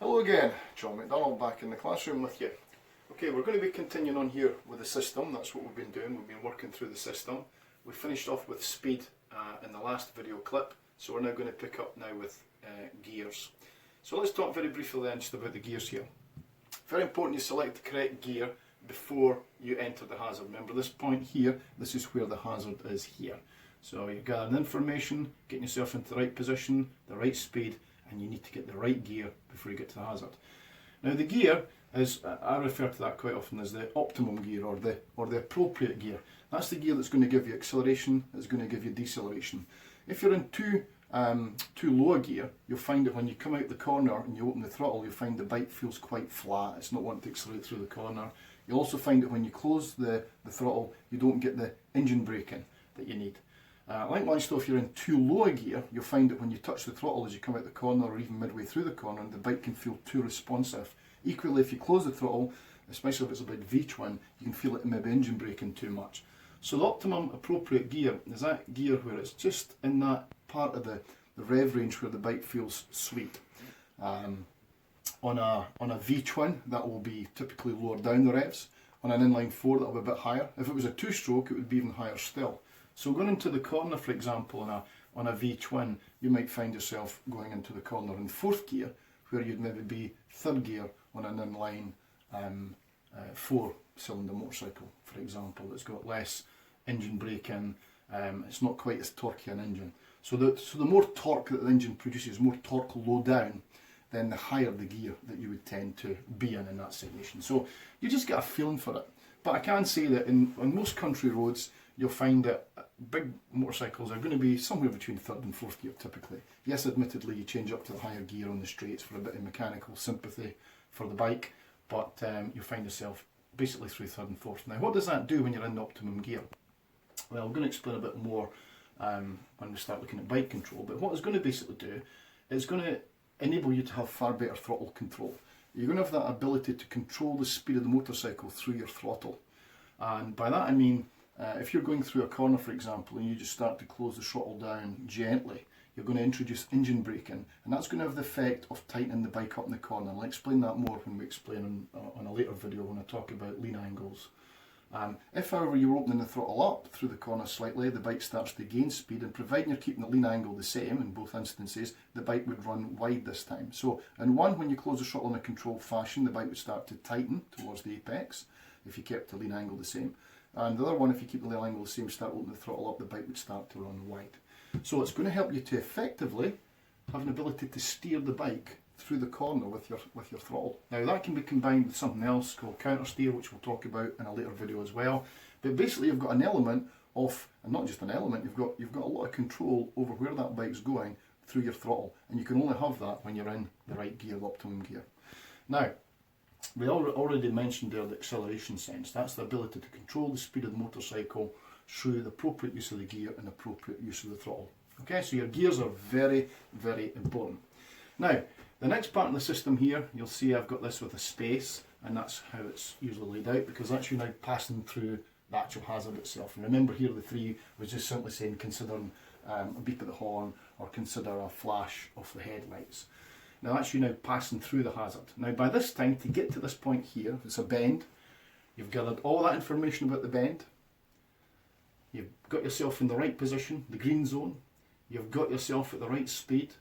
Hello again, John Macdonald back in the classroom with you. Okay, we're going to be continuing on here with the system. That's what we've been doing. We've been working through the system. We finished off with speed in the last video clip, so we're now going to pick up now with gears. So let's talk very briefly then just about the gears here. Very important you select the correct gear before you enter the hazard. Remember this point here, this is where the hazard is here. So you're gathering information, getting yourself into the right position, the right speed, and you need to get the right gear before you get to the hazard. Now the gear is, I refer to that quite often as the optimum gear or the appropriate gear. That's the gear that's going to give you acceleration, that's going to give you deceleration. If you're in too low a gear, you'll find that when you come out the corner and you open the throttle, you'll find the bike feels quite flat. It's not wanting to accelerate through the corner. You'll also find that when you close the throttle, you don't get the engine braking that you need. Likewise, though, if you're in too low a gear, you'll find that when you touch the throttle as you come out the corner or even midway through the corner, the bike can feel too responsive. Equally, if you close the throttle, especially if it's a big V-twin, you can feel it maybe engine braking too much. So the optimum appropriate gear is that gear where it's just in that part of the rev range where the bike feels sweet. On a V-twin, that will be typically lower down the revs. On an inline 4, that will be a bit higher. If it was a 2-stroke, it would be even higher still. So going into the corner, for example, on a V-twin, you might find yourself going into the corner in 4th gear, where you'd maybe be 3rd gear on an inline 4-cylinder motorcycle, for example. It's got less engine braking, it's not quite as torquey an engine. So the more torque that the engine produces, more torque low down, then the higher the gear that you would tend to be in that situation. So you just get a feeling for it. But I can say that on most country roads, you'll find that big motorcycles are going to be somewhere between 3rd and 4th gear typically. Yes, admittedly you change up to the higher gear on the straights for a bit of mechanical sympathy for the bike, but you'll find yourself basically through 3rd and 4th. Now what does that do when you're in the optimum gear? Well, I'm going to explain a bit more when we start looking at bike control, but what it's going to basically do is going to enable you to have far better throttle control. You're going to have that ability to control the speed of the motorcycle through your throttle. And by that I mean, if you're going through a corner, for example, and you just start to close the throttle down gently, you're going to introduce engine braking, and that's going to have the effect of tightening the bike up in the corner. And I'll explain that more when we explain on a later video when I talk about lean angles. If, however, you're opening the throttle up through the corner slightly, the bike starts to gain speed, and providing you're keeping the lean angle the same in both instances, the bike would run wide this time. So in one, when you close the throttle in a controlled fashion, the bike would start to tighten towards the apex if you kept the lean angle the same. And the other one, if you keep the lean angle the same, start opening the throttle up, the bike would start to run wide. So it's going to help you to effectively have an ability to steer the bike through the corner with your throttle. Now that can be combined with something else called counter steer, which we'll talk about in a later video as well. But basically you've got an element of, and not just an element, you've got a lot of control over where that bike's going through your throttle, and you can only have that when you're in the right gear, the optimum gear. Now, we already mentioned there the acceleration sense. That's the ability to control the speed of the motorcycle through the appropriate use of the gear and appropriate use of the throttle. Okay, so your gears are very, very important. Now, the next part of the system here, you'll see I've got this with a space, and that's how it's usually laid out, because that's you now passing through the actual hazard itself. And remember here the 3 was just simply saying consider a beep at the horn or consider a flash of the headlights. Now that's you now passing through the hazard. Now by this time, to get to this point here, it's a bend, you've gathered all that information about the bend, you've got yourself in the right position, the green zone, you've got yourself at the right speed,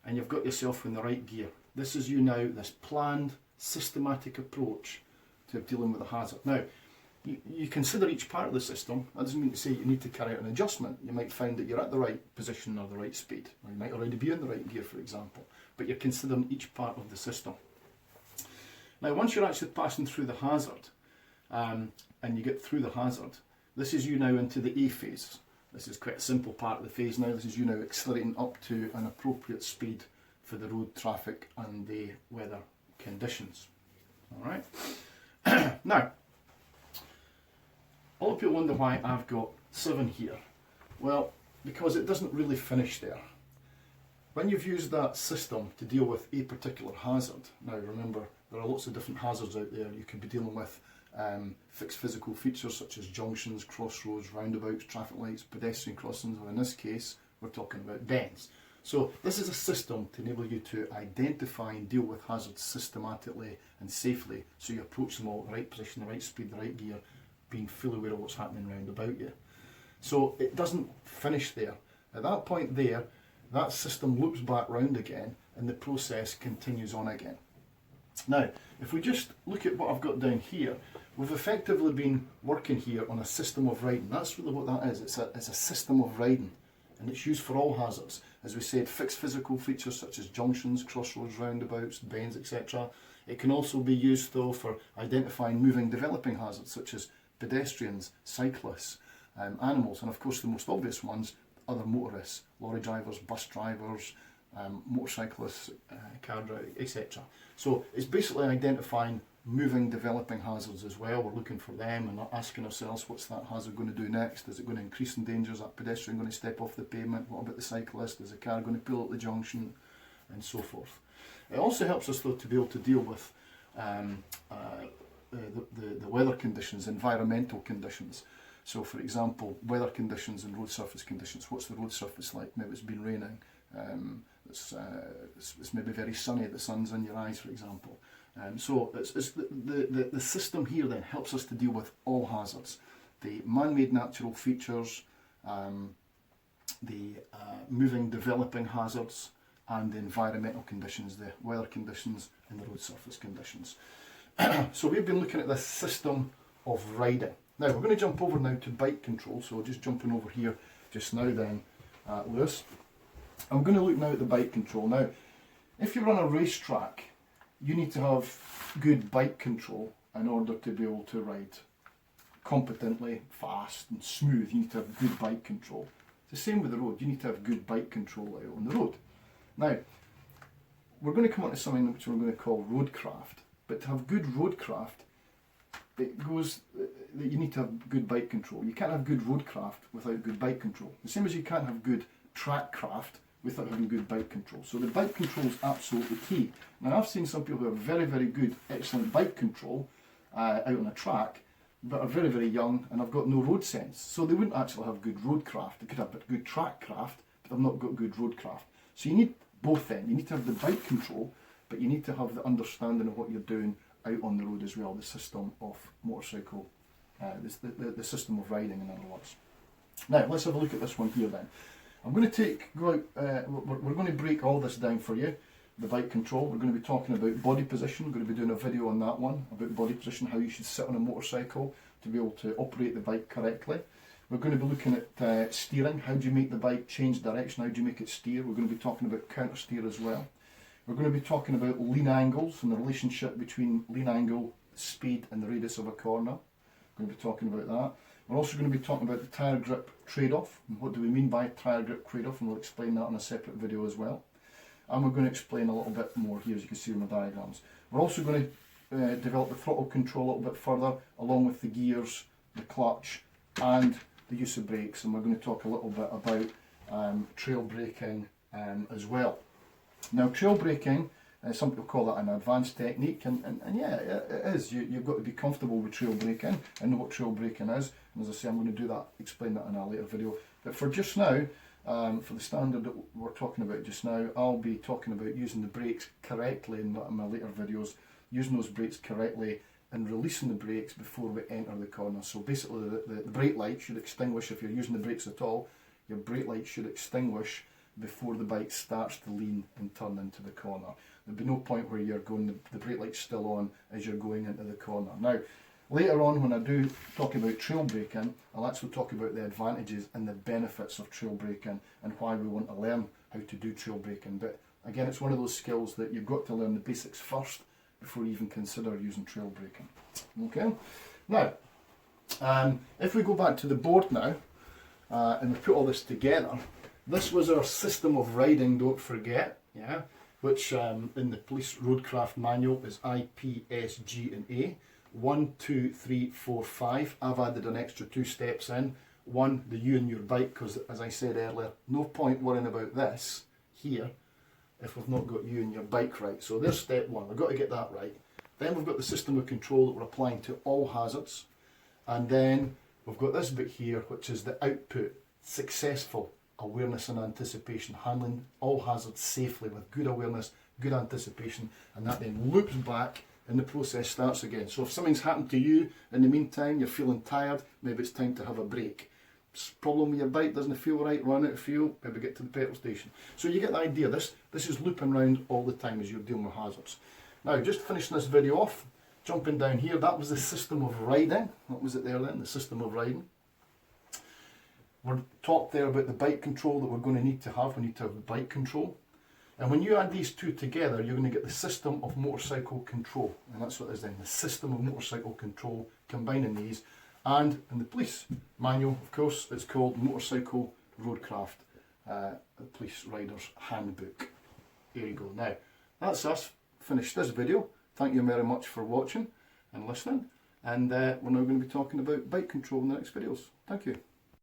and you've got yourself in the right gear. This is you now, this planned, systematic approach to dealing with a hazard. Now, you consider each part of the system. That doesn't mean to say you need to carry out an adjustment. You might find that you're at the right position or the right speed, or you might already be in the right gear, for example, but you're considering each part of the system. Now, once you're actually passing through the hazard, and you get through the hazard, this is you now into the A phase. This is quite a simple part of the phase now. This is you now accelerating up to an appropriate speed for the road traffic and the weather conditions. Alright? Now, a lot of people wonder why I've got 7 here. Well, because it doesn't really finish there. When you've used that system to deal with a particular hazard, now remember there are lots of different hazards out there you could be dealing with. Fixed physical features such as junctions, crossroads, roundabouts, traffic lights, pedestrian crossings, or in this case we're talking about bends. So this is a system to enable you to identify and deal with hazards systematically and safely, so you approach them all at the right position, the right speed, the right gear, being fully aware of what's happening around about you. So it doesn't finish there. At that point there, that system loops back round again and the process continues on again. Now, if we just look at what I've got down here, we've effectively been working here on a system of riding. That's really what that is. It's a system of riding, and it's used for all hazards. As we said, fixed physical features such as junctions, crossroads, roundabouts, bends, etc. It can also be used though for identifying moving developing hazards such as pedestrians, cyclists, animals, and of course the most obvious ones, other motorists, lorry drivers, bus drivers, motorcyclists, car drivers, etc. So it's basically identifying moving developing hazards as well. We're looking for them and asking ourselves, what's that hazard going to do next? Is it going to increase in danger? Is that pedestrian going to step off the pavement? What about the cyclist? Is the car going to pull up the junction? And so forth. It also helps us though to be able to deal with the weather conditions, environmental conditions. So for example, weather conditions and road surface conditions. What's the road surface like? Maybe it's been raining, it's maybe very sunny, the sun's in your eyes, for example. So it's the system here then helps us to deal with all hazards. The man-made natural features, the moving developing hazards, and the environmental conditions, the weather conditions and the road surface conditions. So we've been looking at this system of riding. Now we're going to jump over now to bike control, so just jumping over here just now then, Lewis. I'm going to look now at the bike control. Now, if you're on a racetrack, you need to have good bike control in order to be able to ride competently, fast and smooth. You need to have good bike control. It's the same with the road. You need to have good bike control out on the road. Now, we're going to come on to something which we're going to call roadcraft. But to have good roadcraft, it goes that you need to have good bike control. You can't have good roadcraft without good bike control. The same as you can't have good track craft without having good bike control. So the bike control is absolutely key. Now I've seen some people who have very, very good, excellent bike control out on a track, but are very, very young and have got no road sense. So they wouldn't actually have good road craft. They could have good track craft, but they've not got good road craft. So you need both then. You need to have the bike control, but you need to have the understanding of what you're doing out on the road as well, the system of motorcycle, the system of riding in other words. Now let's have a look at this one here then. I'm going to we're going to break all this down for you, the bike control. We're going to be talking about body position. We're going to be doing a video on that one, about body position, how you should sit on a motorcycle to be able to operate the bike correctly. We're going to be looking at steering. How do you make the bike change direction? How do you make it steer? We're going to be talking about counter steer as well. We're going to be talking about lean angles and the relationship between lean angle, speed and the radius of a corner. We're going to be talking about that. We're also going to be talking about the tyre grip trade-off and what do we mean by tyre grip trade-off, and we'll explain that in a separate video as well. And we're going to explain a little bit more here, as you can see in the diagrams. We're also going to develop the throttle control a little bit further, along with the gears, the clutch and the use of brakes, and we're going to talk a little bit about trail braking as well. Now trail braking, some people call that an advanced technique, and yeah, it is. You've got to be comfortable with trail braking and know what trail braking is. And as I say, I'm going to do that, explain that in a later video. But for just now, for the standard that we're talking about just now, I'll be talking about using the brakes correctly in my later videos, using those brakes correctly and releasing the brakes before we enter the corner. So basically the brake light should extinguish, if you're using the brakes at all, your brake light should extinguish before the bike starts to lean and turn into the corner. There'll be no point where you're going, the brake light's still on as you're going into the corner. Now, later on when I do talk about trail braking, I'll actually talk about the advantages and the benefits of trail braking and why we want to learn how to do trail braking. But again, it's one of those skills that you've got to learn the basics first before you even consider using trail braking. Okay, now if we go back to the board now and we put all this together, this was our system of riding, don't forget, yeah, which in the Police Roadcraft manual is IPSGA. 1, 2, 3, 4, 5. I've added an extra 2 steps in. 1, the you and your bike, because as I said earlier, no point worrying about this here if we've not got you and your bike right. So there's step 1, we've got to get that right. Then we've got the system of control that we're applying to all hazards. And then we've got this bit here, which is the output, successful awareness and anticipation, handling all hazards safely with good awareness, good anticipation, and that then loops back and the process starts again. So if something's happened to you in the meantime, you're feeling tired, maybe it's time to have a break. Problem with your bike, doesn't feel right, run out of fuel, maybe get to the petrol station. So you get the idea. This is looping around all the time as you're dealing with hazards. Now, just finishing this video off, jumping down here, that was the system of riding. What was it there then? The system of riding. We're talked there about the bike control that we're going to need to have. We need to have the bike control. And when you add these two together, you're going to get the system of motorcycle control. And that's what it is then, the system of motorcycle control, combining these. And in the police manual, of course, it's called Motorcycle Roadcraft, the Police Rider's Handbook. Here you go. Now, that's us. Finished this video. Thank you very much for watching and listening. And we're now going to be talking about bike control in the next videos. Thank you.